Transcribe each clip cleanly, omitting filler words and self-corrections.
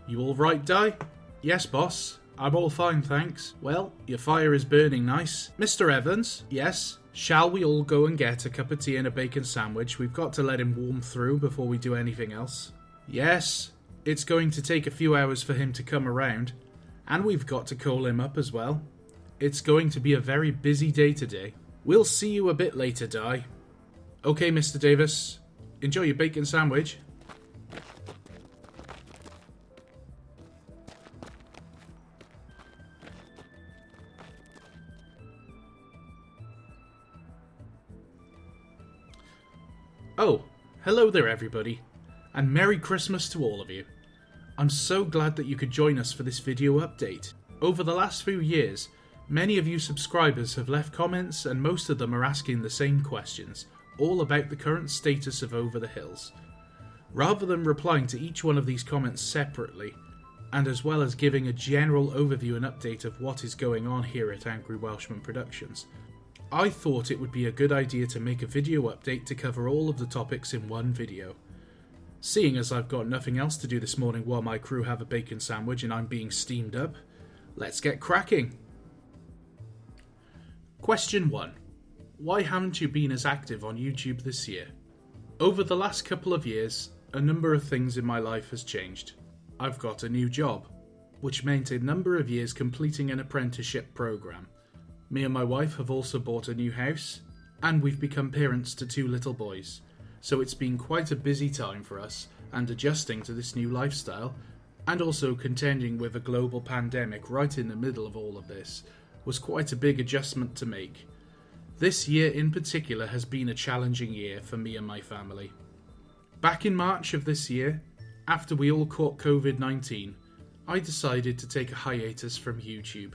You all right, Di? Yes, boss. I'm all fine, thanks. Well, your fire is burning nice. Mr. Evans? Yes? Shall we all go and get a cup of tea and a bacon sandwich? We've got to let him warm through before we do anything else. Yes. It's going to take a few hours for him to come around. And we've got to call him up as well. It's going to be a very busy day today. We'll see you a bit later, Di. Okay, Mr. Davis. Enjoy your bacon sandwich. Oh, hello there everybody, and Merry Christmas to all of you. I'm so glad that you could join us for this video update. Over the last few years, many of you subscribers have left comments and most of them are asking the same questions, all about the current status of Over the Hills. Rather than replying to each one of these comments separately, and as well as giving a general overview and update of what is going on here at Angry Welshman Productions, I thought it would be a good idea to make a video update to cover all of the topics in one video. Seeing as I've got nothing else to do this morning while my crew have a bacon sandwich and I'm being steamed up, let's get cracking. Question 1. Why haven't you been as active on YouTube this year? Over the last couple of years, a number of things in my life has changed. I've got a new job, which meant a number of years completing an apprenticeship program. Me and my wife have also bought a new house, and we've become parents to 2 little boys, so it's been quite a busy time for us, and adjusting to this new lifestyle, and also contending with a global pandemic right in the middle of all of this, was quite a big adjustment to make. This year in particular has been a challenging year for me and my family. Back in March of this year, after we all caught COVID-19, I decided to take a hiatus from YouTube.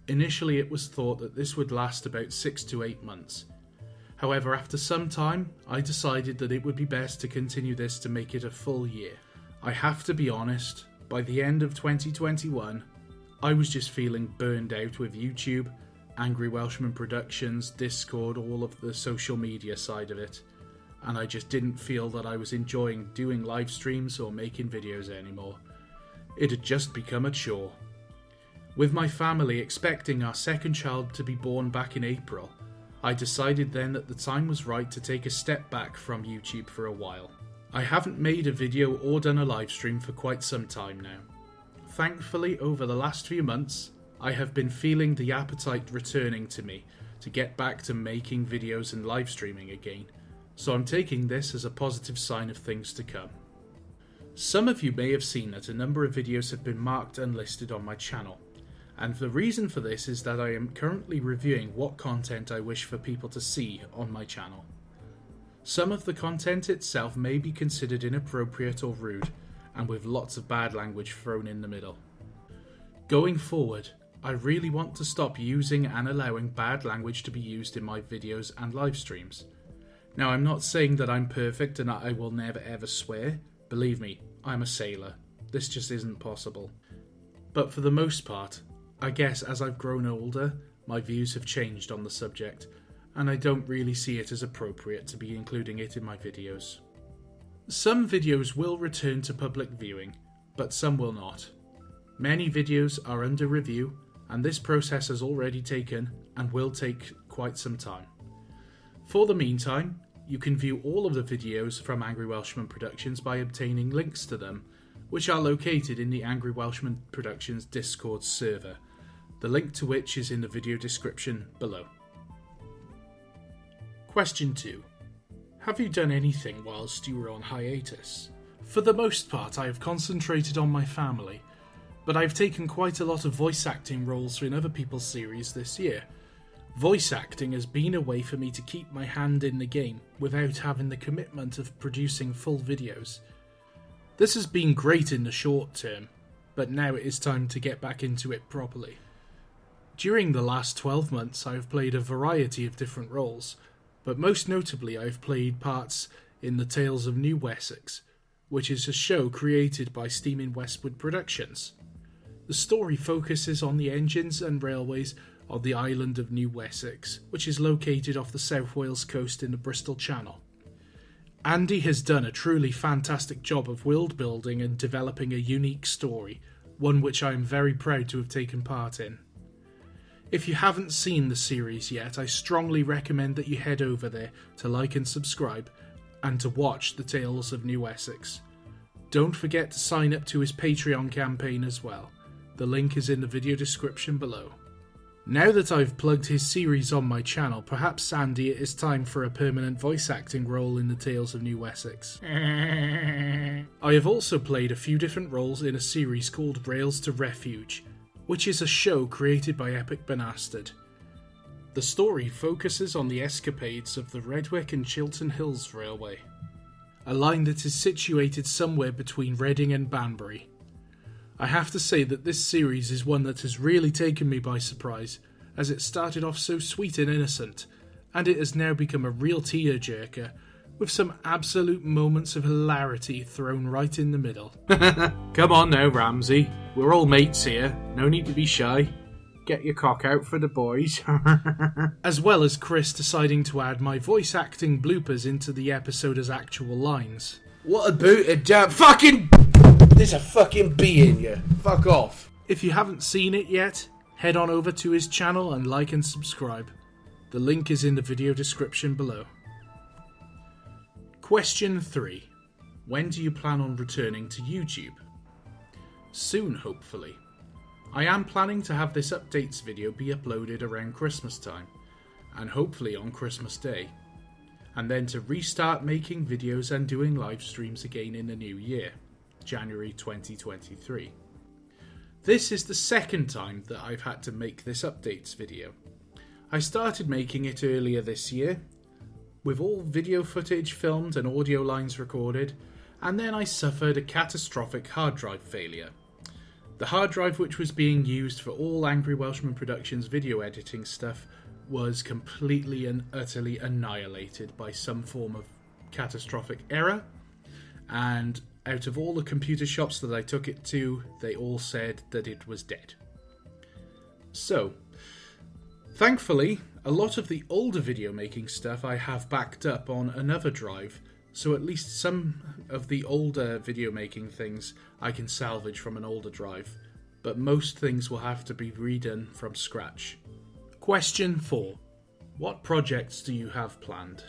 Initially it was thought that this would last about 6 to 8 months. However, after some time, I decided that it would be best to continue this to make it a full year. I have to be honest, by the end of 2021, I was just feeling burned out with YouTube, Angry Welshman Productions, Discord, all of the social media side of it, and I just didn't feel that I was enjoying doing live streams or making videos anymore. It had just become a chore. With my family expecting our second child to be born back in April, I decided then that the time was right to take a step back from YouTube for a while. I haven't made a video or done a live stream for quite some time now. Thankfully, over the last few months, I have been feeling the appetite returning to me to get back to making videos and live streaming again, so I'm taking this as a positive sign of things to come. Some of you may have seen that a number of videos have been marked unlisted on my channel. And the reason for this is that I am currently reviewing what content I wish for people to see on my channel. Some of the content itself may be considered inappropriate or rude, and with lots of bad language thrown in the middle. Going forward, I really want to stop using and allowing bad language to be used in my videos and live streams. Now, I'm not saying that I'm perfect and that I will never ever swear. Believe me, I'm a sailor. This just isn't possible. But for the most part, I guess as I've grown older, my views have changed on the subject, and I don't really see it as appropriate to be including it in my videos. Some videos will return to public viewing, but some will not. Many videos are under review, and this process has already taken and will take quite some time. For the meantime, you can view all of the videos from Angry Welshman Productions by obtaining links to them, which are located in the Angry Welshman Productions Discord server, the link to which is in the video description below. Question 2. Have you done anything whilst you were on hiatus? For the most part, I have concentrated on my family, but I've taken quite a lot of voice acting roles in other people's series this year. Voice acting has been a way for me to keep my hand in the game without having the commitment of producing full videos. This has been great in the short term, but now it is time to get back into it properly. During the last 12 months I have played a variety of different roles, but most notably I have played parts in The Tales of New Wessex, which is a show created by Steaming Westward Productions. The story focuses on the engines and railways on the island of New Wessex, which is located off the South Wales coast in the Bristol Channel. Andy has done a truly fantastic job of world building and developing a unique story, one which I am very proud to have taken part in. If you haven't seen the series yet, I strongly recommend that you head over there to like and subscribe, and to watch The Tales of New Essex. Don't forget to sign up to his Patreon campaign as well. The link is in the video description below. Now that I've plugged his series on my channel, perhaps, Andy, it is time for a permanent voice acting role in The Tales of New Essex. I have also played a few different roles in a series called Rails to Refuge, which is a show created by Epicbanastard. The story focuses on the escapades of the Redwick and Chiltern Hills Railway, a line that is situated somewhere between Reading and Banbury. I have to say that this series is one that has really taken me by surprise, as it started off so sweet and innocent, and it has now become a real tearjerker, with some absolute moments of hilarity thrown right in the middle. Come on now, Ramsey. We're all mates here. No need to be shy. Get your cock out for the boys. As well as Chris deciding to add my voice acting bloopers into the episode as actual lines. What about a damn fucking... There's a fucking bee in you. Fuck off. If you haven't seen it yet, head on over to his channel and like and subscribe. The link is in the video description below. Question 3. When do you plan on returning to YouTube? Soon, hopefully. I am planning to have this updates video be uploaded around Christmas time, and hopefully on Christmas Day, and then to restart making videos and doing live streams again in the new year, January 2023. This is the second time that I've had to make this updates video. I started making it earlier this year, with all video footage filmed and audio lines recorded, and then I suffered a catastrophic hard drive failure. The hard drive which was being used for all Angry Welshman Productions video editing stuff was completely and utterly annihilated by some form of catastrophic error, and out of all the computer shops that I took it to, they all said that it was dead. So, thankfully, a lot of the older video making stuff I have backed up on another drive, so at least some of the older video making things I can salvage from an older drive, but most things will have to be redone from scratch. Question 4. What projects do you have planned?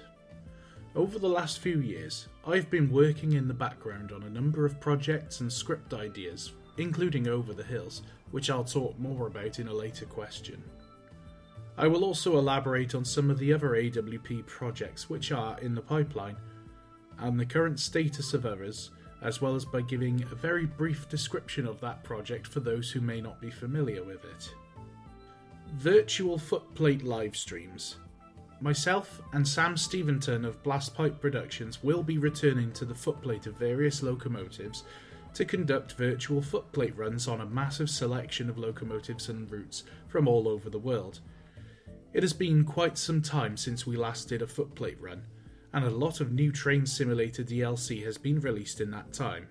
Over the last few years, I've been working in the background on a number of projects and script ideas, including Over the Hills, which I'll talk more about in a later question. I will also elaborate on some of the other AWP projects which are in the pipeline, and the current status of others, as well as by giving a very brief description of that project for those who may not be familiar with it. Virtual footplate live streams. Myself and Sam Steventon of Blastpipe Productions will be returning to the footplate of various locomotives to conduct virtual footplate runs on a massive selection of locomotives and routes from all over the world. It has been quite some time since we last did a footplate run, and a lot of new train simulator DLC has been released in that time.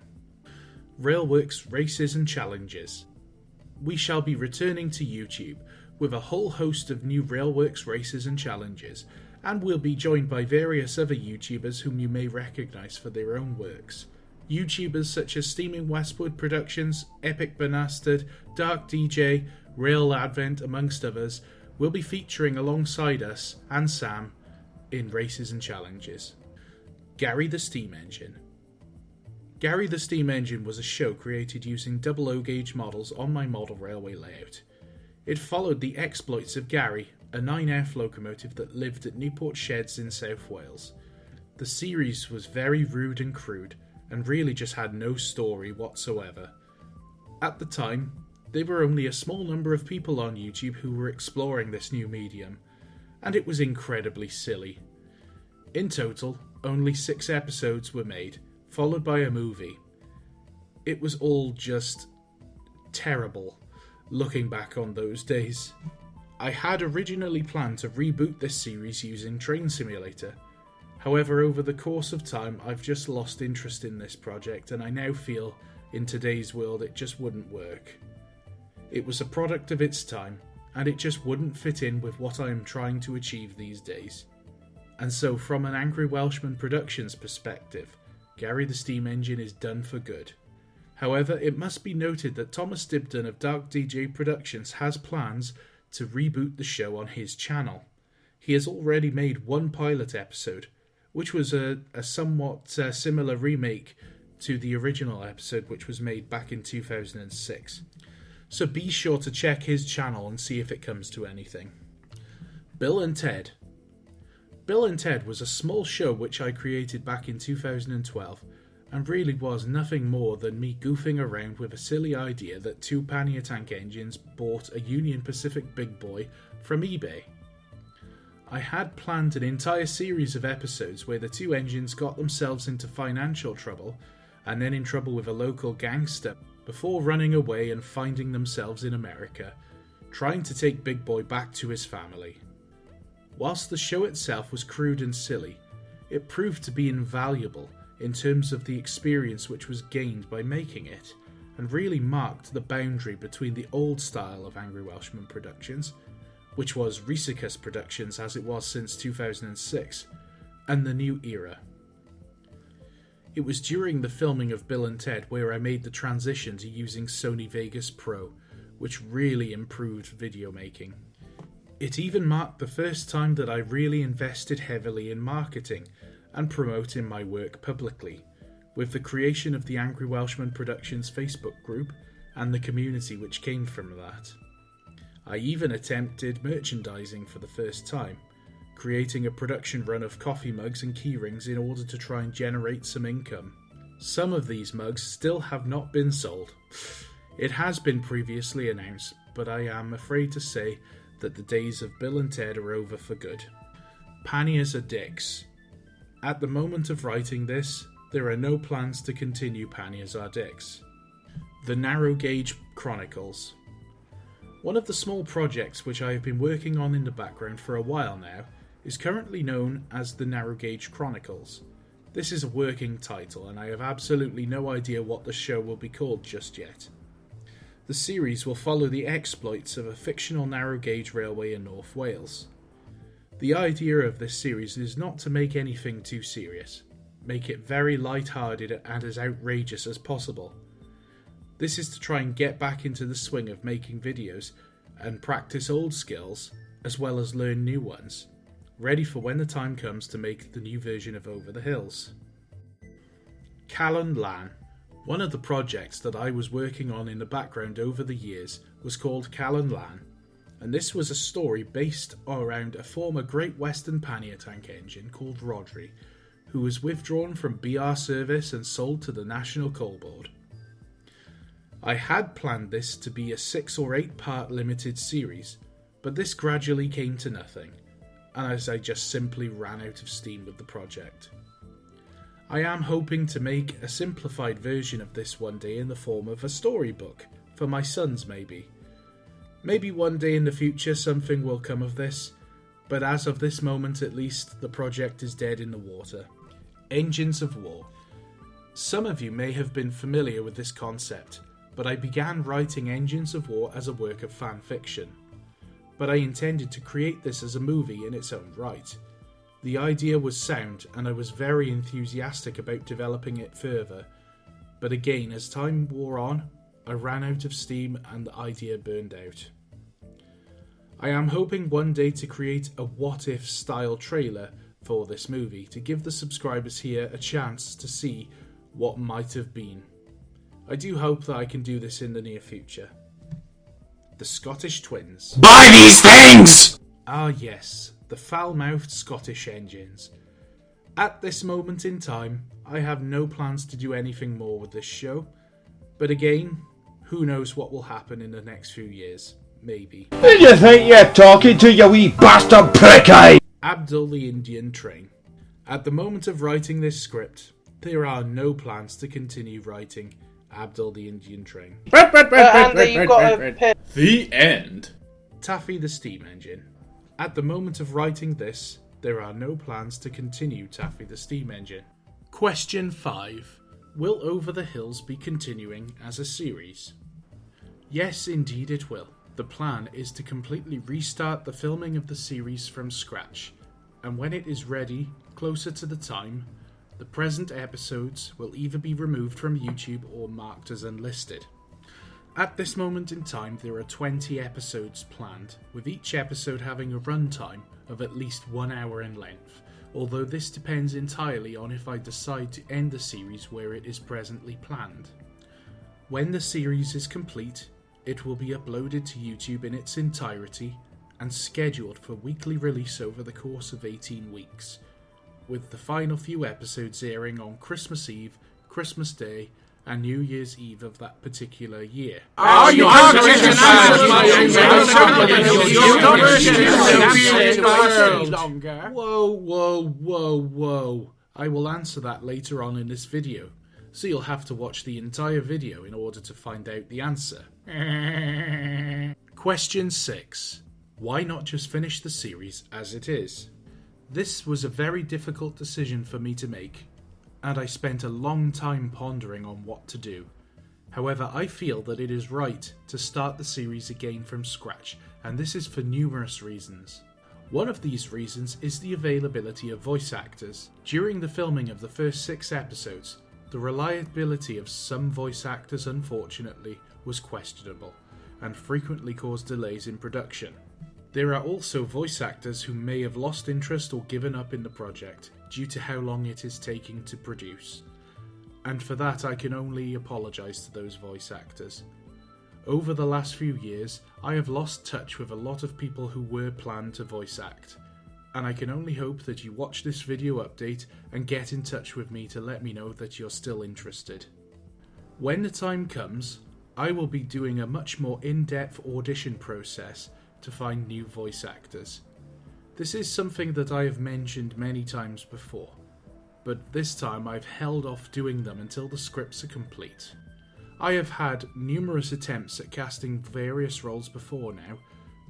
Railworks Races and Challenges. We shall be returning to YouTube with a whole host of new Railworks Races and Challenges, and we'll be joined by various other YouTubers whom you may recognise for their own works. YouTubers such as Steaming Westward Productions, Epicbanastard, Dark DJ, Rail Advent, amongst others, will be featuring alongside us and Sam in Races and Challenges. Gary the Steam Engine. Gary the Steam Engine was a show created using double O-gauge models on my model railway layout. It followed the exploits of Gary, a 9F locomotive that lived at Newport Sheds in South Wales. The series was very rude and crude, and really just had no story whatsoever. At the time, there were only a small number of people on YouTube who were exploring this new medium, and it was incredibly silly. In total, only 6 episodes were made, followed by a movie. It was all just terrible, looking back on those days. I had originally planned to reboot this series using Train Simulator. However, over the course of time, I've just lost interest in this project, and I now feel, in today's world, it just wouldn't work. It was a product of its time, and it just wouldn't fit in with what I am trying to achieve these days. And so from an Angry Welshman Productions perspective, Gary the Steam Engine is done for good. However, it must be noted that Thomas Dibdin of Dark DJ Productions has plans to reboot the show on his channel. He has already made one pilot episode, which was a somewhat similar remake to the original episode, which was made back in 2006. So be sure to check his channel and see if it comes to anything. Bill and Ted. Bill and Ted was a small show which I created back in 2012, and really was nothing more than me goofing around with a silly idea that two pannier tank engines bought a Union Pacific big boy from eBay. I had planned an entire series of episodes where the two engines got themselves into financial trouble and then in trouble with a local gangster before running away and finding themselves in America, trying to take Big Boy back to his family. Whilst the show itself was crude and silly, it proved to be invaluable in terms of the experience which was gained by making it, and really marked the boundary between the old style of Angry Welshman Productions, which was Resicus Productions as it was since 2006, and the new era. It was during the filming of Bill and Ted where I made the transition to using Sony Vegas Pro, which really improved video making. It even marked the first time that I really invested heavily in marketing and promoting my work publicly, with the creation of the Angry Welshman Productions Facebook group and the community which came from that. I even attempted merchandising for the first time, creating a production run of coffee mugs and keyrings in order to try and generate some income. Some of these mugs still have not been sold. It has been previously announced, but I am afraid to say that the days of Bill and Ted are over for good. Panniers are dicks. At the moment of writing this, there are no plans to continue Panniers are dicks. The Narrow Gauge Chronicles. One of the small projects which I have been working on in the background for a while now is currently known as the Narrow Gauge Chronicles. This is a working title and I have absolutely no idea what the show will be called just yet. The series will follow the exploits of a fictional narrow gauge railway in North Wales. The idea of this series is not to make anything too serious, make it very light-hearted and as outrageous as possible. This is to try and get back into the swing of making videos and practice old skills as well as learn new ones, ready for when the time comes to make the new version of Over the Hills. Callan Lan. One of the projects that I was working on in the background over the years was called Callan Lan, and this was a story based around a former Great Western pannier tank engine called Rodri, who was withdrawn from BR service and sold to the National Coal Board. I had planned this to be a 6 or 8 part limited series, but this gradually came to nothing, and as I just simply ran out of steam with the project. I am hoping to make a simplified version of this one day in the form of a storybook, for my sons maybe. Maybe one day in the future something will come of this, but as of this moment at least, the project is dead in the water. Engines of War. Some of you may have been familiar with this concept, but I began writing Engines of War as a work of fan fiction. But I intended to create this as a movie in its own right. The idea was sound and I was very enthusiastic about developing it further, but again as time wore on, I ran out of steam and the idea burned out. I am hoping one day to create a what if style trailer for this movie to give the subscribers here a chance to see what might have been. I do hope that I can do this in the near future. The Scottish Twins. Buy these things! Ah yes, the foul-mouthed Scottish engines. At this moment in time, I have no plans to do anything more with this show, but again, who knows what will happen in the next few years. Maybe. Who do you think you're talking to, you wee bastard prick, eh? Abdul the Indian Train. At the moment of writing this script, there are no plans to continue writing Abdul the Indian Train. Andy, you've got a pin. The end. Taffy the Steam Engine. At the moment of writing this, there are no plans to continue Taffy the Steam Engine. Question 5. Will Over the Hills be continuing as a series? Yes, indeed it will. The plan is to completely restart the filming of the series from scratch, and when it is ready, closer to the time, the present episodes will either be removed from YouTube or marked as unlisted. At this moment in time, there are 20 episodes planned, with each episode having a runtime of at least 1 hour in length, although this depends entirely on if I decide to end the series where it is presently planned. When the series is complete, it will be uploaded to YouTube in its entirety and scheduled for weekly release over the course of 18 weeks, with the final few episodes airing on Christmas Eve, Christmas Day, and New Year's Eve of that particular year. Are you Whoa. I will answer that later on in this video, so you'll have to watch the entire video in order to find out the answer. Question 6. Why not just finish the series as it is? This was a very difficult decision for me to make, and I spent a long time pondering on what to do. However, I feel that it is right to start the series again from scratch, and this is for numerous reasons. One of these reasons is the availability of voice actors. During the filming of the first 6 episodes, the reliability of some voice actors, unfortunately, was questionable, and frequently caused delays in production. There are also voice actors who may have lost interest or given up in the project due to how long it is taking to produce, and for that I can only apologise to those voice actors. Over the last few years, I have lost touch with a lot of people who were planned to voice act, and I can only hope that you watch this video update and get in touch with me to let me know that you're still interested. When the time comes, I will be doing a much more in-depth audition process to find new voice actors. This is something that I have mentioned many times before, but this time I've held off doing them until the scripts are complete. I have had numerous attempts at casting various roles before now,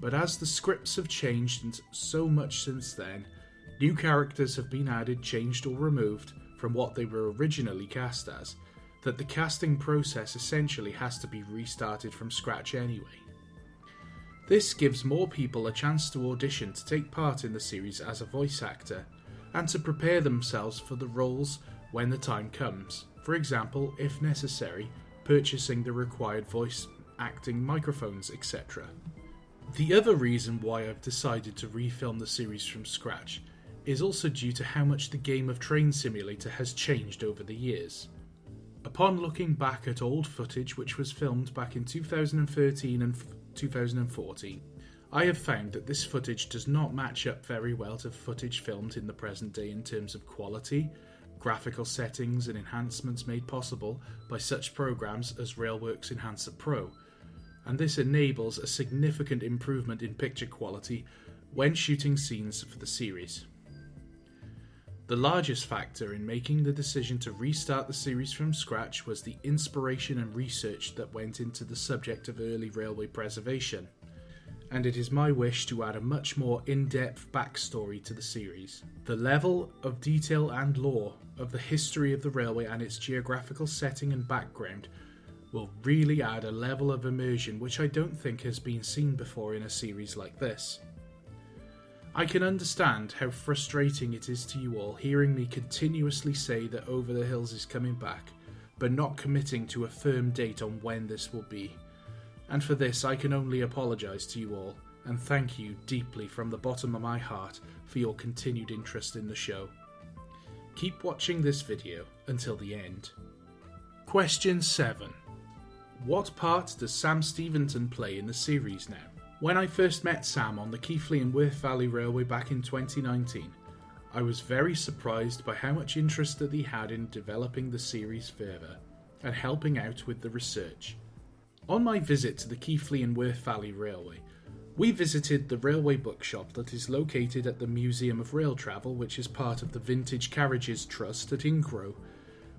but as the scripts have changed and so much since then, new characters have been added, changed or removed from what they were originally cast as, that the casting process essentially has to be restarted from scratch anyway. This gives more people a chance to audition to take part in the series as a voice actor, and to prepare themselves for the roles when the time comes. For example, if necessary, purchasing the required voice acting microphones, etc. The other reason why I've decided to refilm the series from scratch is also due to how much the game of Train Simulator has changed over the years. Upon looking back at old footage which was filmed back in 2013 and 2014, I have found that this footage does not match up very well to footage filmed in the present day in terms of quality, graphical settings and enhancements made possible by such programs as Railworks Enhancer Pro, and this enables a significant improvement in picture quality when shooting scenes for the series. The largest factor in making the decision to restart the series from scratch was the inspiration and research that went into the subject of early railway preservation, and it is my wish to add a much more in-depth backstory to the series. The level of detail and lore of the history of the railway and its geographical setting and background will really add a level of immersion which I don't think has been seen before in a series like this. I can understand how frustrating it is to you all hearing me continuously say that Over the Hills is coming back, but not committing to a firm date on when this will be. And for this I can only apologise to you all, and thank you deeply from the bottom of my heart for your continued interest in the show. Keep watching this video until the end. Question 7. What part does Sam Stevenson play in the series now? When I first met Sam on the Keighley and Worth Valley Railway back in 2019, I was very surprised by how much interest that he had in developing the series further and helping out with the research. On my visit to the Keighley and Worth Valley Railway, we visited the railway bookshop that is located at the Museum of Rail Travel, which is part of the Vintage Carriages Trust at Incrow,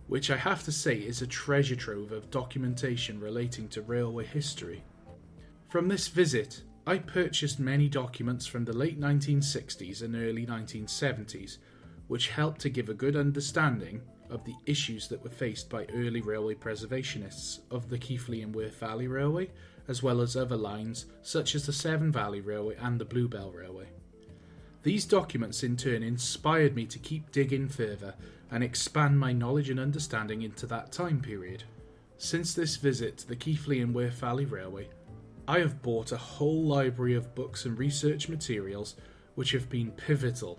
which I have to say is a treasure trove of documentation relating to railway history. From this visit, I purchased many documents from the late 1960s and early 1970s, which helped to give a good understanding of the issues that were faced by early railway preservationists of the Keighley and Worth Valley Railway, as well as other lines such as the Severn Valley Railway and the Bluebell Railway. These documents in turn inspired me to keep digging further and expand my knowledge and understanding into that time period. Since this visit to the Keighley and Worth Valley Railway, I have bought a whole library of books and research materials which have been pivotal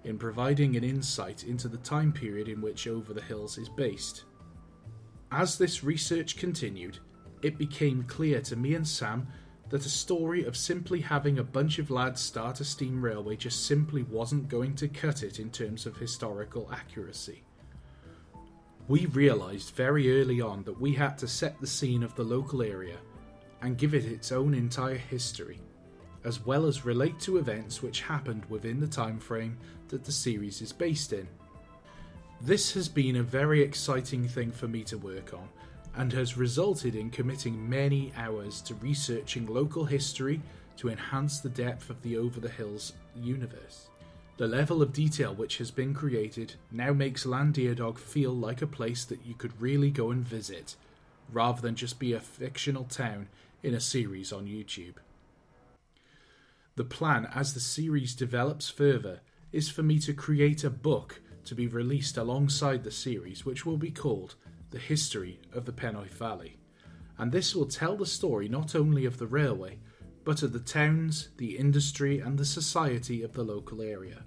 in providing an insight into the time period in which Over the Hills is based. As this research continued, it became clear to me and Sam that a story of simply having a bunch of lads start a steam railway just simply wasn't going to cut it in terms of historical accuracy. We realised very early on that we had to set the scene of the local area and give it its own entire history, as well as relate to events which happened within the time frame that the series is based in. This has been a very exciting thing for me to work on, and has resulted in committing many hours to researching local history to enhance the depth of the Over the Hills universe. The level of detail which has been created now makes Llandeardog feel like a place that you could really go and visit, rather than just be a fictional town in a series on YouTube. The plan as the series develops further is for me to create a book to be released alongside the series, which will be called The History of the Pennoeth Valley, and this will tell the story not only of the railway, but of the towns, the industry and the society of the local area.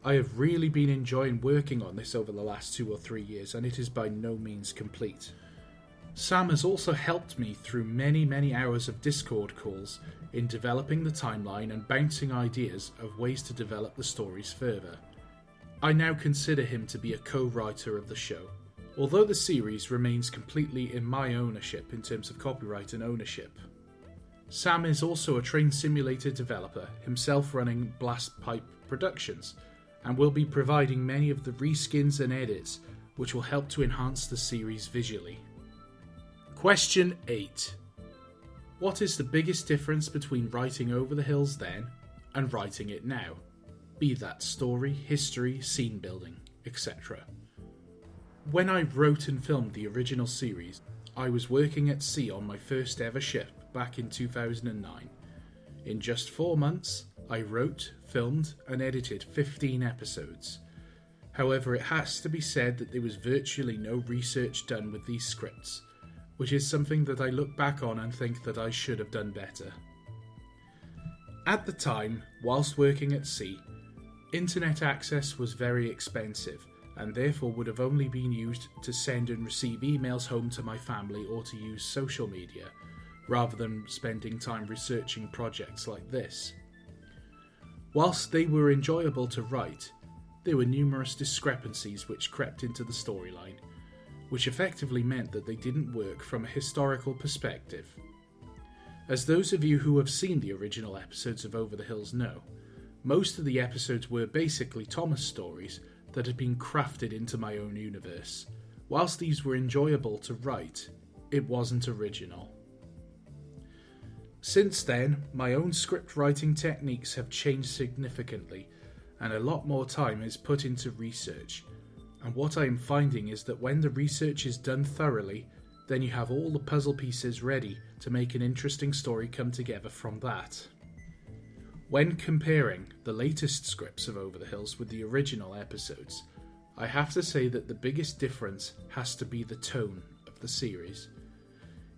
I have really been enjoying working on this over the last 2 or 3 years, and it is by no means complete. Sam has also helped me through many hours of Discord calls in developing the timeline and bouncing ideas of ways to develop the stories further. I now consider him to be a co-writer of the show, although the series remains completely in my ownership in terms of copyright and ownership. Sam is also a train simulator developer, himself running Blastpipe Productions, and will be providing many of the reskins and edits which will help to enhance the series visually. Question 8. What is the biggest difference between writing Over the Hills then and writing it now? Be that story, history, scene building, etc. When I wrote and filmed the original series, I was working at sea on my first ever ship back in 2009. In just 4 months, I wrote, filmed and edited 15 episodes. However, it has to be said that there was virtually no research done with these scripts, which is something that I look back on and think that I should have done better. At the time, whilst working at sea, internet access was very expensive and therefore would have only been used to send and receive emails home to my family or to use social media, rather than spending time researching projects like this. Whilst they were enjoyable to write, there were numerous discrepancies which crept into the storyline, which effectively meant that they didn't work from a historical perspective. As those of you who have seen the original episodes of Over the Hills know, most of the episodes were basically Thomas stories that had been crafted into my own universe. Whilst these were enjoyable to write, it wasn't original. Since then, my own script writing techniques have changed significantly, and a lot more time is put into research. And what I am finding is that when the research is done thoroughly, then you have all the puzzle pieces ready to make an interesting story come together from that. When comparing the latest scripts of Over the Hills with the original episodes, I have to say that the biggest difference has to be the tone of the series.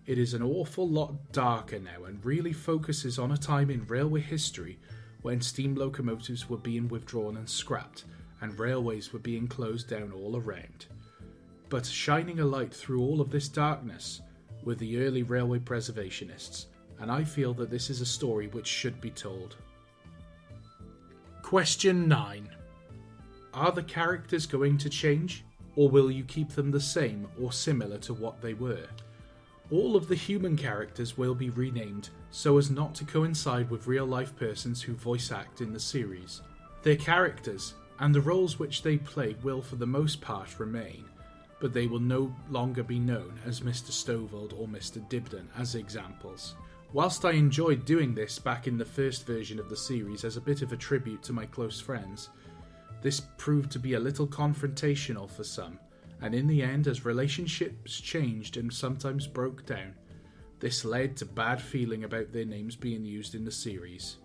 It is an awful lot darker now and really focuses on a time in railway history when steam locomotives were being withdrawn and scrapped, and railways were being closed down all around. But shining a light through all of this darkness were the early railway preservationists, and I feel that this is a story which should be told. Question 9. Are the characters going to change, or will you keep them the same or similar to what they were? All of the human characters will be renamed so as not to coincide with real-life persons who voice act in the series. Their characters and the roles which they play will for the most part remain, but they will no longer be known as Mr. Stovald or Mr. Dibdin as examples. Whilst I enjoyed doing this back in the first version of the series as a bit of a tribute to my close friends, this proved to be a little confrontational for some, and in the end, as relationships changed and sometimes broke down, this led to bad feeling about their names being used in the series.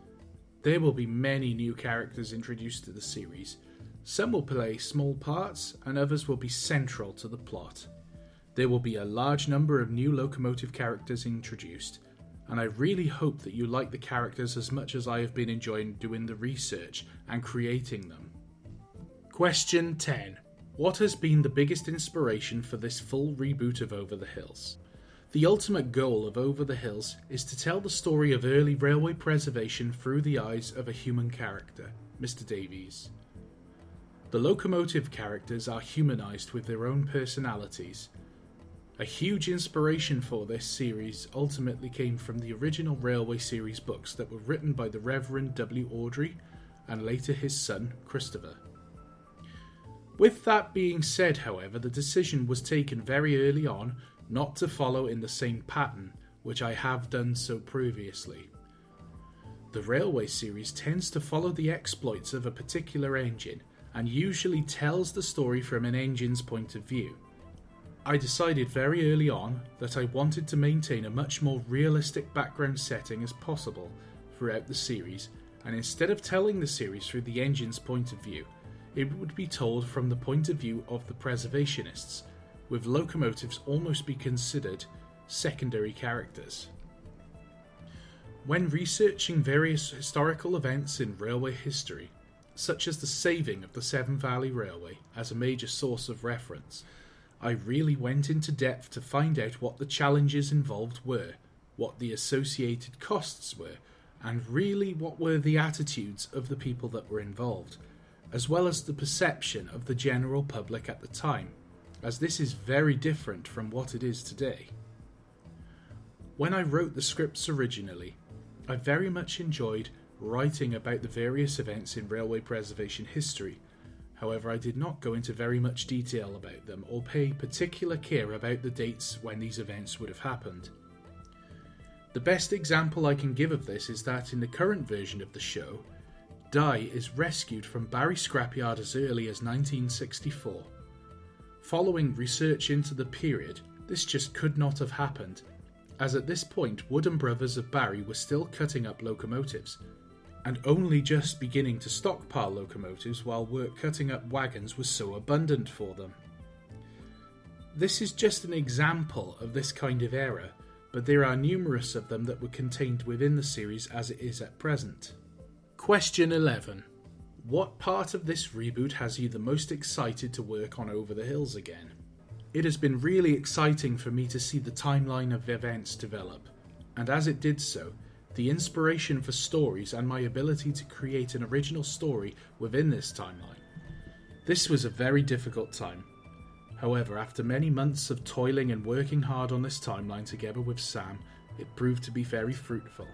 There will be many new characters introduced to the series. Some will play small parts, and others will be central to the plot. There will be a large number of new locomotive characters introduced, and I really hope that you like the characters as much as I have been enjoying doing the research and creating them. Question 10. What has been the biggest inspiration for this full reboot of Over the Hills? The ultimate goal of Over the Hills is to tell the story of early railway preservation through the eyes of a human character, Mr. Davies. The locomotive characters are humanised with their own personalities. A huge inspiration for this series ultimately came from the original Railway series books that were written by the Reverend W. Awdry and later his son, Christopher. With that being said, however, the decision was taken very early on not to follow in the same pattern, which I have done so previously. The Railway series tends to follow the exploits of a particular engine and usually tells the story from an engine's point of view. I decided very early on that I wanted to maintain a much more realistic background setting as possible throughout the series, and instead of telling the series through the engine's point of view, it would be told from the point of view of the preservationists, with locomotives almost be considered secondary characters. When researching various historical events in railway history, such as the saving of the Severn Valley Railway as a major source of reference, I really went into depth to find out what the challenges involved were, what the associated costs were, and really what were the attitudes of the people that were involved, as well as the perception of the general public at the time, as this is very different from what it is today. When I wrote the scripts originally, I very much enjoyed writing about the various events in railway preservation history. However, I did not go into very much detail about them or pay particular care about the dates when these events would have happened. The best example I can give of this is that in the current version of the show, Di is rescued from Barry Scrapyard as early as 1964. Following research into the period, this just could not have happened, as at this point Wooden Brothers of Barry were still cutting up locomotives, and only just beginning to stockpile locomotives while work cutting up wagons was so abundant for them. This is just an example of this kind of era, but there are numerous of them that were contained within the series as it is at present. Question 11. What part of this reboot has you the most excited to work on Over the Hills again? It has been really exciting for me to see the timeline of events develop, and as it did so, the inspiration for stories and my ability to create an original story within this timeline. This was a very difficult time. However, after many months of toiling and working hard on this timeline together with Sam, it proved to be very fruitful.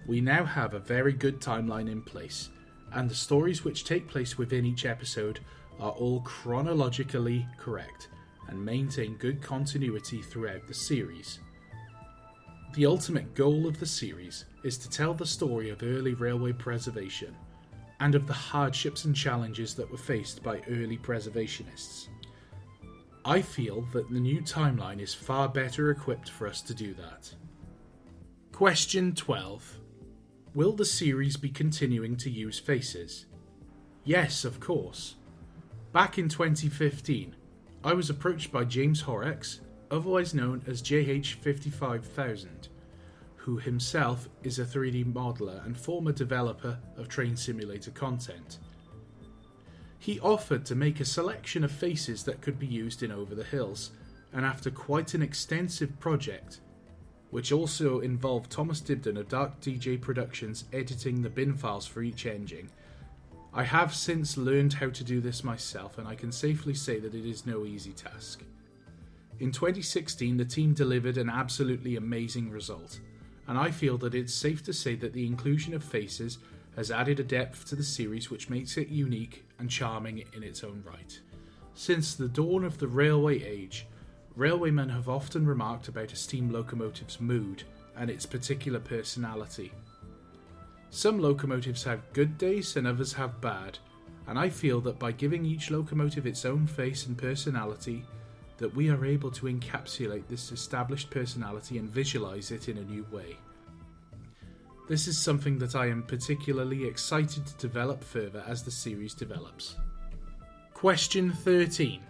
We now have a very good timeline in place, and the stories which take place within each episode are all chronologically correct and maintain good continuity throughout the series. The ultimate goal of the series is to tell the story of early railway preservation and of the hardships and challenges that were faced by early preservationists. I feel that the new timeline is far better equipped for us to do that. Question 12. Will the series be continuing to use faces? Yes, of course. Back in 2015, I was approached by James Horrocks, otherwise known as JH55000, who himself is a 3D modeler and former developer of train simulator content. He offered to make a selection of faces that could be used in Over the Hills, and after quite an extensive project, which also involved Thomas Dibden of Dark DJ Productions editing the bin files for each engine, I have since learned how to do this myself, and I can safely say that it is no easy task. In 2016, the team delivered an absolutely amazing result, and I feel that it's safe to say that the inclusion of faces has added a depth to the series which makes it unique and charming in its own right. Since the dawn of the railway age, railwaymen have often remarked about a steam locomotive's mood and its particular personality. Some locomotives have good days and others have bad, and I feel that by giving each locomotive its own face and personality, that we are able to encapsulate this established personality and visualize it in a new way. This is something that I am particularly excited to develop further as the series develops. Question 13.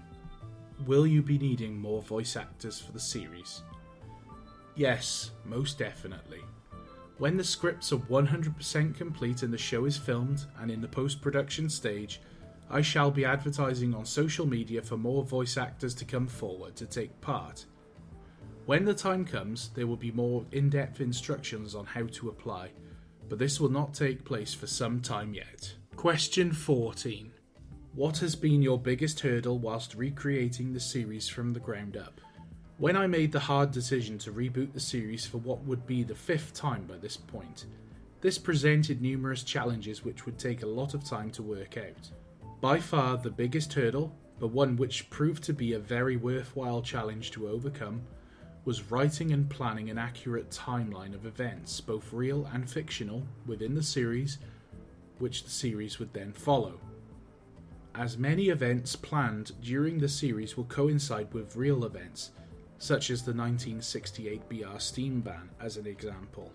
Will you be needing more voice actors for the series? Yes, most definitely. When the scripts are 100% complete and the show is filmed and in the post-production stage, I shall be advertising on social media for more voice actors to come forward to take part. When the time comes, there will be more in-depth instructions on how to apply, but this will not take place for some time yet. Question 14. What has been your biggest hurdle whilst recreating the series from the ground up? When I made the hard decision to reboot the series for what would be the 5th time by this point, this presented numerous challenges which would take a lot of time to work out. By far the biggest hurdle, but one which proved to be a very worthwhile challenge to overcome, was writing and planning an accurate timeline of events, both real and fictional, within the series, which the series would then follow. As many events planned during the series will coincide with real events, such as the 1968 BR steam ban as an example,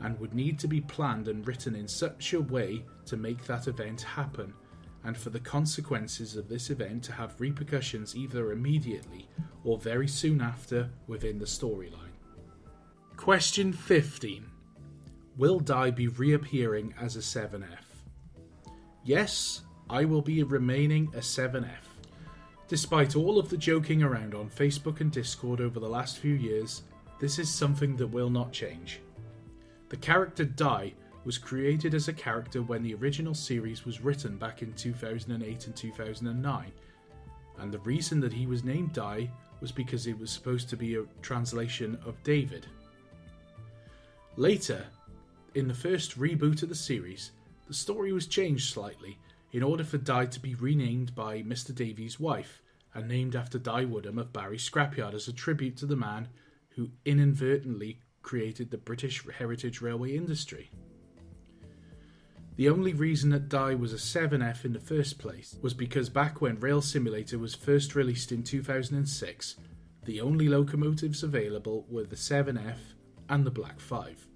and would need to be planned and written in such a way to make that event happen, and for the consequences of this event to have repercussions either immediately or very soon after within the storyline. Question 15. Will Di be reappearing as a 7F? Yes, I will be remaining a 7F. Despite all of the joking around on Facebook and Discord over the last few years, this is something that will not change. The character Di was created as a character when the original series was written back in 2008 and 2009, and the reason that he was named Di was because it was supposed to be a translation of David. Later, in the first reboot of the series, the story was changed slightly in order for Di to be renamed by Mr. Davies' wife and named after Di Woodham of Barry Scrapyard as a tribute to the man who inadvertently created the British heritage railway industry. The only reason that Di was a 7F in the first place was because back when Rail Simulator was first released in 2006, the only locomotives available were the 7F and the Black 5.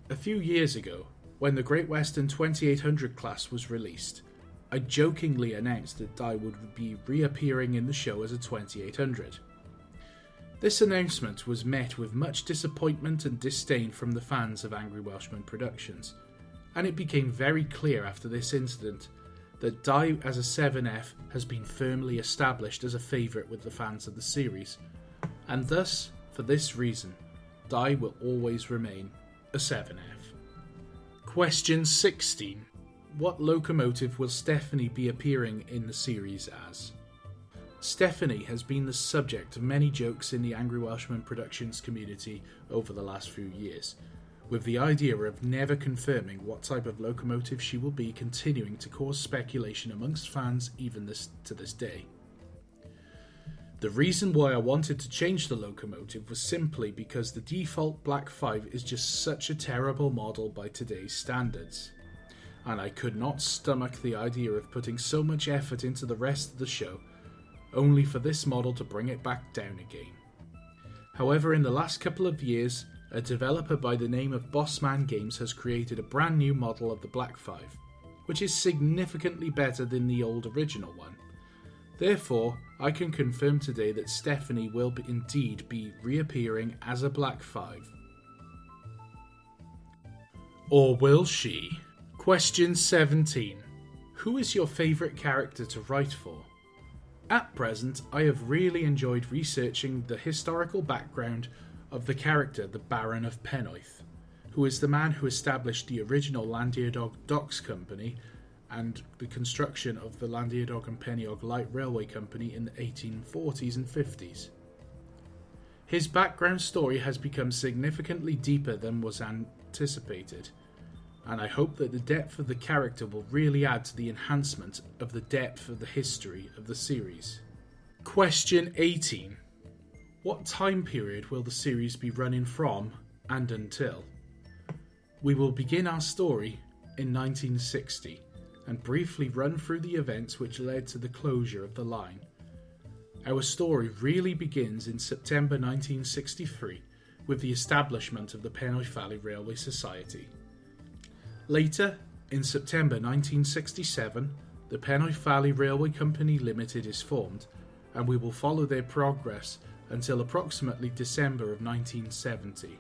A few years ago, when the Great Western 2800 class was released, I jokingly announced that Di would be reappearing in the show as a 2800. This announcement was met with much disappointment and disdain from the fans of Angry Welshman Productions, and it became very clear after this incident that Di as a 7F has been firmly established as a favourite with the fans of the series, and thus, for this reason, Di will always remain a 7F. Question 16. What locomotive will Stephanie be appearing in the series as? Stephanie has been the subject of many jokes in the Angry Welshman Productions community over the last few years, with the idea of never confirming what type of locomotive she will be continuing to cause speculation amongst fans even to this day. The reason why I wanted to change the locomotive was simply because the default Black 5 is just such a terrible model by today's standards, and I could not stomach the idea of putting so much effort into the rest of the show only for this model to bring it back down again. However, in the last couple of years, a developer by the name of Bossman Games has created a brand new model of the Black 5, which is significantly better than the old original one. Therefore, I can confirm today that Stephanie will indeed be reappearing as a Black 5. Or will she? Question 17. Who is your favourite character to write for? At present, I have really enjoyed researching the historical background of the character the Baron of Pennoeth, who is the man who established the original Llandiadog Docks Company and the construction of the Llandiadog and Pennyog Light Railway Company in the 1840s and 50s. His background story has become significantly deeper than was anticipated, and I hope that the depth of the character will really add to the enhancement of the depth of the history of the series. Question 18. What time period will the series be running from and until? We will begin our story in 1960 and briefly run through the events which led to the closure of the line. Our story really begins in September 1963 with the establishment of the Penrith Valley Railway Society. Later, in September 1967, the Penrith Valley Railway Company Limited is formed, and we will follow their progress until approximately December of 1970.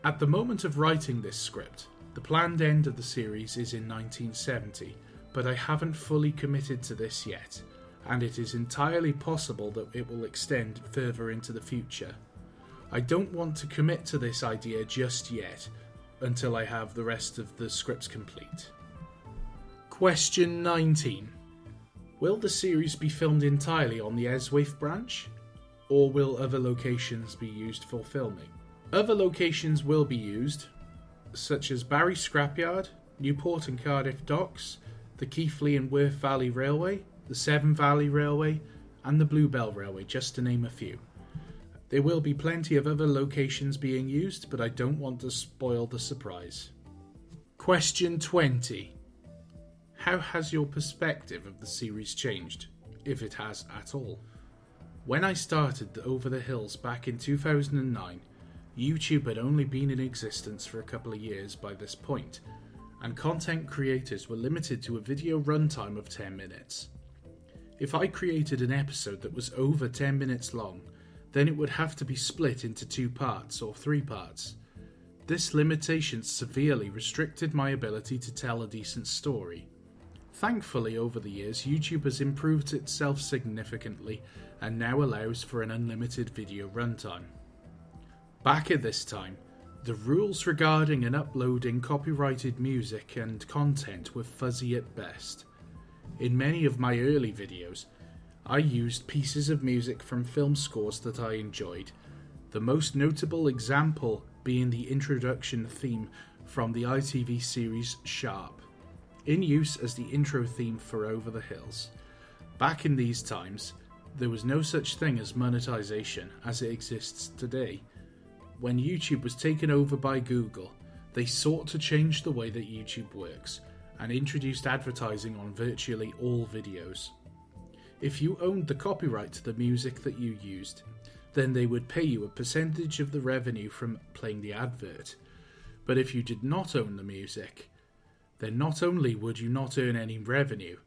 At the moment of writing this script, the planned end of the series is in 1970, but I haven't fully committed to this yet, and it is entirely possible that it will extend further into the future. I don't want to commit to this idea just yet, until I have the rest of the scripts complete. Question 19. Will the series be filmed entirely on the Eswaith branch, or will other locations be used for filming? Other locations will be used, such as Barry Scrapyard, Newport and Cardiff Docks, the Keighley and Worth Valley Railway, the Severn Valley Railway, and the Bluebell Railway, just to name a few. There will be plenty of other locations being used, but I don't want to spoil the surprise. Question 20. How has your perspective of the series changed, if it has at all? When I started Over the Hills back in 2009, YouTube had only been in existence for a couple of years by this point, and content creators were limited to a video runtime of 10 minutes. If I created an episode that was over 10 minutes long, then it would have to be split into 2 parts or 3 parts. This limitation severely restricted my ability to tell a decent story. Thankfully, over the years, YouTube has improved itself significantly and now allows for an unlimited video runtime. Back at this time, the rules regarding and uploading copyrighted music and content were fuzzy at best. In many of my early videos, I used pieces of music from film scores that I enjoyed, the most notable example being the introduction theme from the ITV series Sharp, in use as the intro theme for Over the Hills. Back in these times, there was no such thing as monetization as it exists today. When YouTube was taken over by Google, they sought to change the way that YouTube works and introduced advertising on virtually all videos. If you owned the copyright to the music that you used, then they would pay you a percentage of the revenue from playing the advert. But if you did not own the music, then not only would you not earn any revenue,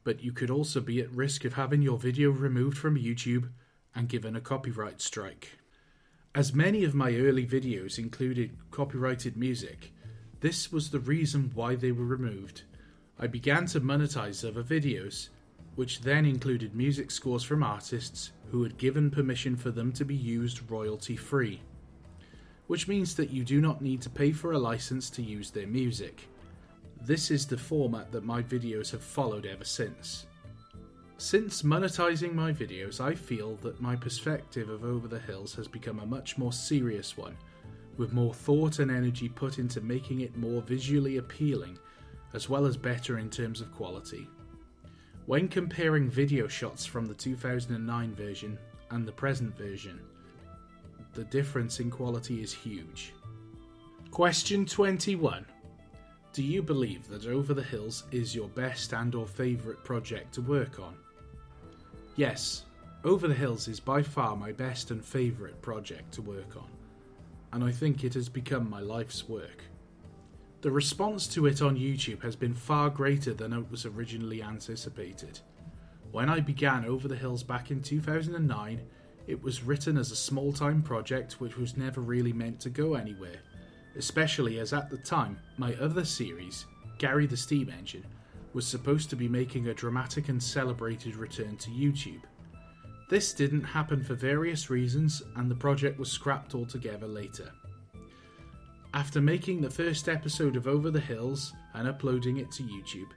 but you could also be at risk of having your video removed from YouTube and given a copyright strike. As many of my early videos included copyrighted music, this was the reason why they were removed. I began to monetize other videos, which then included music scores from artists who had given permission for them to be used royalty-free, which means that you do not need to pay for a license to use their music. This is the format that my videos have followed ever since. Since monetizing my videos, I feel that my perspective of Over the Hills has become a much more serious one, with more thought and energy put into making it more visually appealing, as well as better in terms of quality. When comparing video shots from the 2009 version and the present version, the difference in quality is huge. Question 21. Do you believe that Over the Hills is your best and or favourite project to work on? Yes, Over the Hills is by far my best and favourite project to work on, and I think it has become my life's work. The response to it on YouTube has been far greater than it was originally anticipated. When I began Over the Hills back in 2009, it was written as a small-time project which was never really meant to go anywhere, especially as at the time my other series, Gary the Steam Engine, was supposed to be making a dramatic and celebrated return to YouTube. This didn't happen for various reasons, and the project was scrapped altogether later. After making the first episode of Over the Hills and uploading it to YouTube,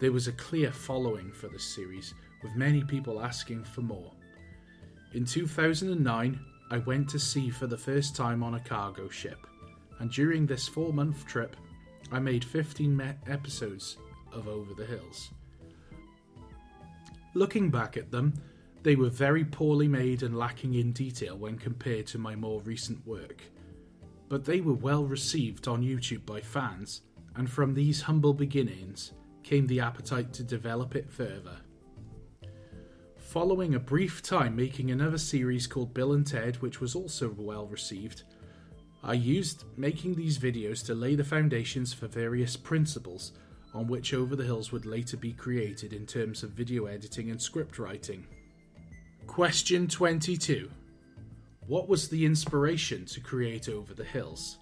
there was a clear following for this series, with many people asking for more. In 2009, I went to sea for the first time on a cargo ship, and during this 4-month trip, I made 15 episodes of Over the Hills. Looking back at them, they were very poorly made and lacking in detail when compared to my more recent work. But they were well received on YouTube by fans, and from these humble beginnings came the appetite to develop it further. Following a brief time making another series called Bill and Ted, which was also well received, I used making these videos to lay the foundations for various principles on which Over the Hills would later be created in terms of video editing and script writing. Question 22. What was the inspiration to create Over the Hills?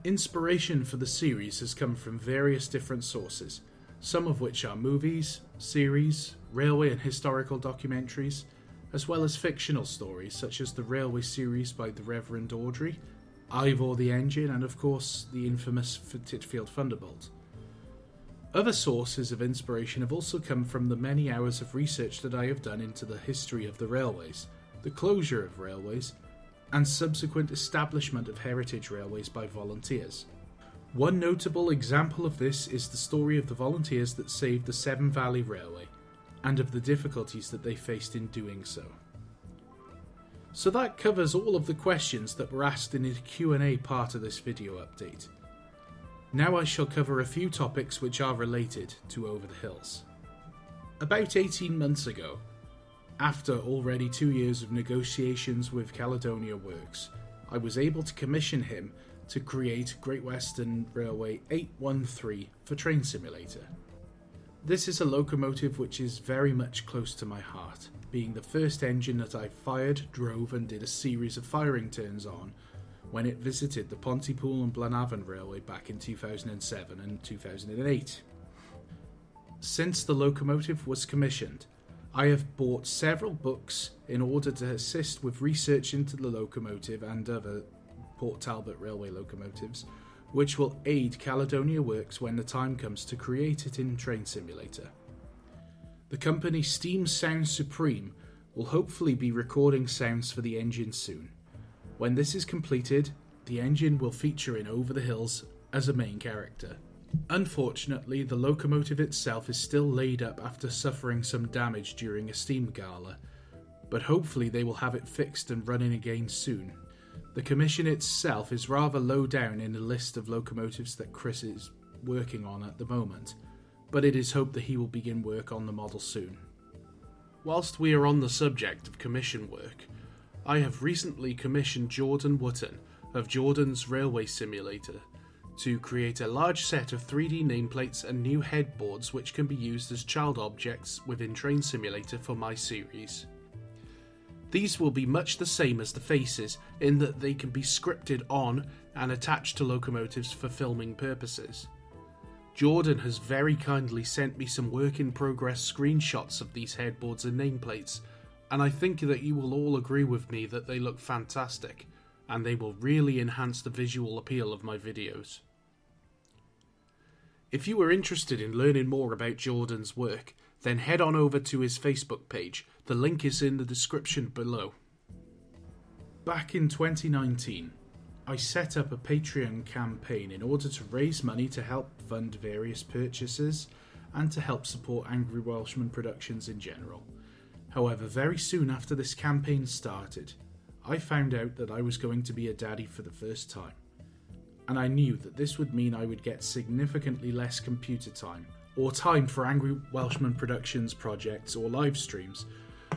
Inspiration for the series has come from various different sources, some of which are movies, series, railway and historical documentaries, as well as fictional stories such as the railway series by the Reverend Audrey, Ivor the Engine, and of course the infamous Titfield Thunderbolt. Other sources of inspiration have also come from the many hours of research that I have done into the history of the railways, the closure of railways, and subsequent establishment of heritage railways by volunteers. One notable example of this is the story of the volunteers that saved the Severn Valley Railway, and of the difficulties that they faced in doing so. So that covers all of the questions that were asked in the Q&A part of this video update. Now I shall cover a few topics which are related to Over the Hills. About 18 months ago, after already 2 years of negotiations with Caledonia Works, I was able to commission him to create Great Western Railway 813 for Train Simulator. This is a locomotive which is very much close to my heart, being the first engine that I fired, drove and did a series of firing turns on when it visited the Pontypool and Blenavon Railway back in 2007 and 2008. Since the locomotive was commissioned, I have bought several books in order to assist with research into the locomotive and other Port Talbot Railway locomotives, which will aid Caledonia Works when the time comes to create it in Train Simulator. The company Steam Sound Supreme will hopefully be recording sounds for the engine soon. When this is completed, the engine will feature in Over the Hills as a main character. Unfortunately, the locomotive itself is still laid up after suffering some damage during a steam gala, but hopefully they will have it fixed and running again soon. The commission itself is rather low down in the list of locomotives that Chris is working on at the moment, but it is hoped that he will begin work on the model soon. Whilst we are on the subject of commission work, I have recently commissioned Jordan Wotton of Jordan's Railway Simulator to create a large set of 3D nameplates and new headboards which can be used as child objects within Train Simulator for my series. These will be much the same as the faces in that they can be scripted on and attached to locomotives for filming purposes. Jordan has very kindly sent me some work in progress screenshots of these headboards and nameplates, and I think that you will all agree with me that they look fantastic, and they will really enhance the visual appeal of my videos. If you are interested in learning more about Jordan's work, then head on over to his Facebook page. The link is in the description below. Back in 2019, I set up a Patreon campaign in order to raise money to help fund various purchases and to help support Angry Welshman Productions in general. However, very soon after this campaign started, I found out that I was going to be a daddy for the first time. And I knew that this would mean I would get significantly less computer time, or time for Angry Welshman Productions projects or live streams.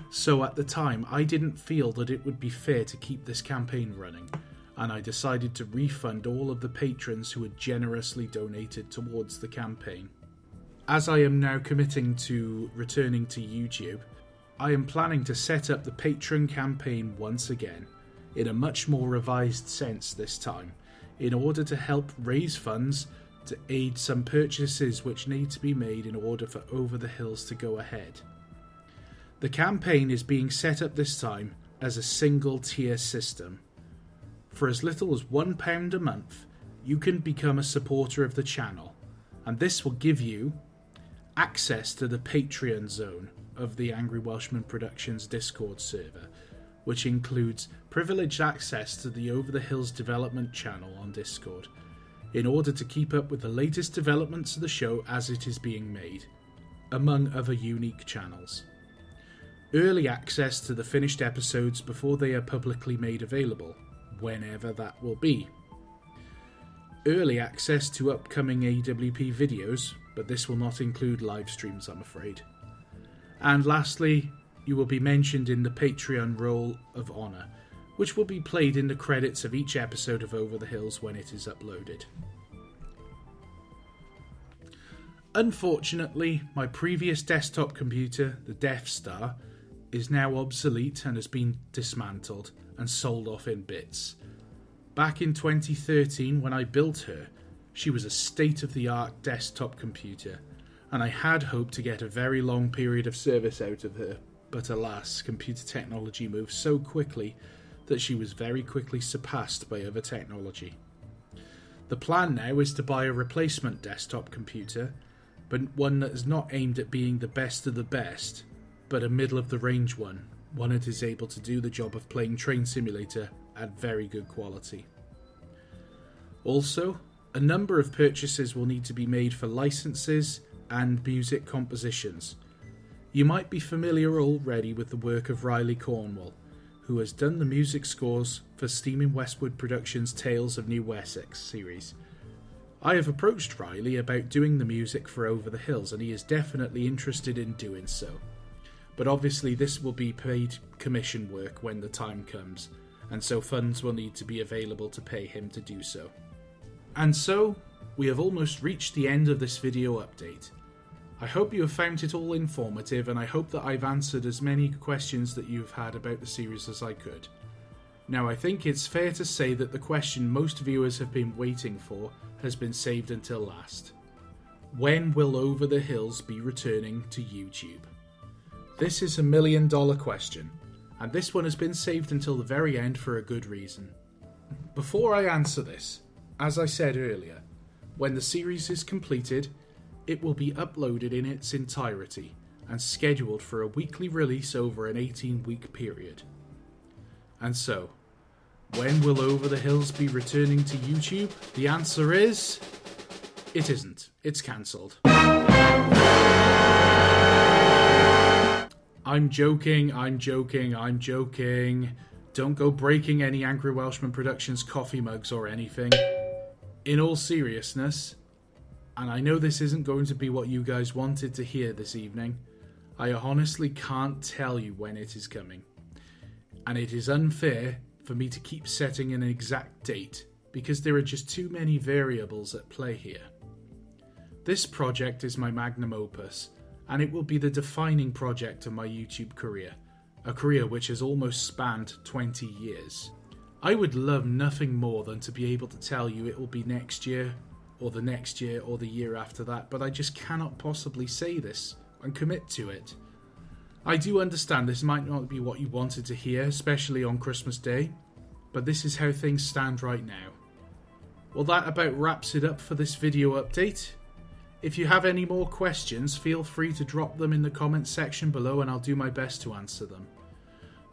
So at the time, I didn't feel that it would be fair to keep this campaign running, and I decided to refund all of the patrons who had generously donated towards the campaign. As I am now committing to returning to YouTube, I am planning to set up the Patreon campaign once again, in a much more revised sense this time, in order to help raise funds to aid some purchases which need to be made in order for Over the Hills to go ahead. The campaign is being set up this time as a single tier system. For as little as £1 a month, you can become a supporter of the channel, and this will give you access to the Patreon zone of the Angry Welshman Productions Discord server, which includes privileged access to the Over the Hills development channel on Discord, in order to keep up with the latest developments of the show as it is being made, among other unique channels. Early access to the finished episodes before they are publicly made available, whenever that will be. Early access to upcoming AWP videos, but this will not include live streams, I'm afraid. And lastly, you will be mentioned in the Patreon Roll of Honor, which will be played in the credits of each episode of Over the Hills when it is uploaded. Unfortunately, my previous desktop computer, the Death Star, is now obsolete and has been dismantled and sold off in bits. Back in 2013, when I built her, she was a state-of-the-art desktop computer, and I had hoped to get a very long period of service out of her, but alas, computer technology moves so quickly that she was very quickly surpassed by other technology. The plan now is to buy a replacement desktop computer, but one that is not aimed at being the best of the best, but a middle-of-the-range one that is able to do the job of playing Train Simulator at very good quality. Also, a number of purchases will need to be made for licenses and music compositions. You might be familiar already with the work of Riley Cornwall, who has done the music scores for Steaming Westward Productions' Tales of New Wessex series. I have approached Riley about doing the music for Over the Hills, and he is definitely interested in doing so. But obviously this will be paid commission work when the time comes, and so funds will need to be available to pay him to do so. And so, we have almost reached the end of this video update. I hope you have found it all informative, and I hope that I've answered as many questions that you've had about the series as I could. Now, I think it's fair to say that the question most viewers have been waiting for has been saved until last. When will Over the Hills be returning to YouTube? This is $1 million question, and this one has been saved until the very end for a good reason. Before I answer this, as I said earlier, when the series is completed, it will be uploaded in its entirety and scheduled for a weekly release over an 18-week period. And so, when will Over the Hills be returning to YouTube? The answer is... it isn't. It's cancelled. I'm joking. Don't go breaking any Angry Welshman Productions coffee mugs or anything. In all seriousness, and I know this isn't going to be what you guys wanted to hear this evening, I honestly can't tell you when it is coming. And it is unfair for me to keep setting an exact date, because there are just too many variables at play here. This project is my magnum opus, and it will be the defining project of my YouTube career, a career which has almost spanned 20 years. I would love nothing more than to be able to tell you it will be next year, or the next year, or the year after that, but I just cannot possibly say this and commit to it. I do understand this might not be what you wanted to hear, especially on Christmas Day, but this is how things stand right now. Well, that about wraps it up for this video update. If you have any more questions, feel free to drop them in the comments section below and I'll do my best to answer them.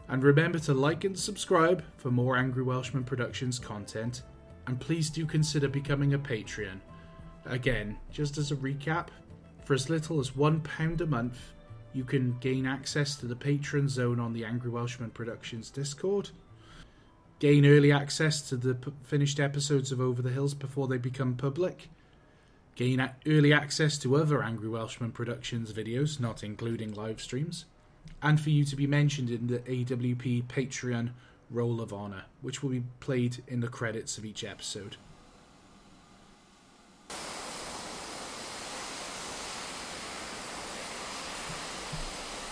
And remember to like and subscribe for more Angry Welshman Productions content, and please do consider becoming a Patreon. Again, just as a recap, for as little as £1 a month, you can gain access to the Patreon zone on the Angry Welshman Productions Discord, gain early access to the finished episodes of Over the Hills before they become public, gain early access to other Angry Welshman Productions videos, not including live streams, and for you to be mentioned in the AWP Patreon Roll of Honor, which will be played in the credits of each episode.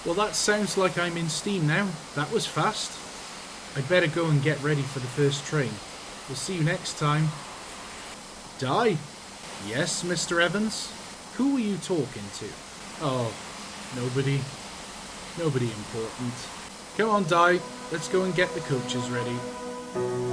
Well, that sounds like I'm in Steam now. That was fast. I'd better go and get ready for the first train. We'll see you next time. Die? Yes, Mr. Evans? Who were you talking to? Oh, nobody. Nobody important. Come on, Die. Let's go and get the coaches ready.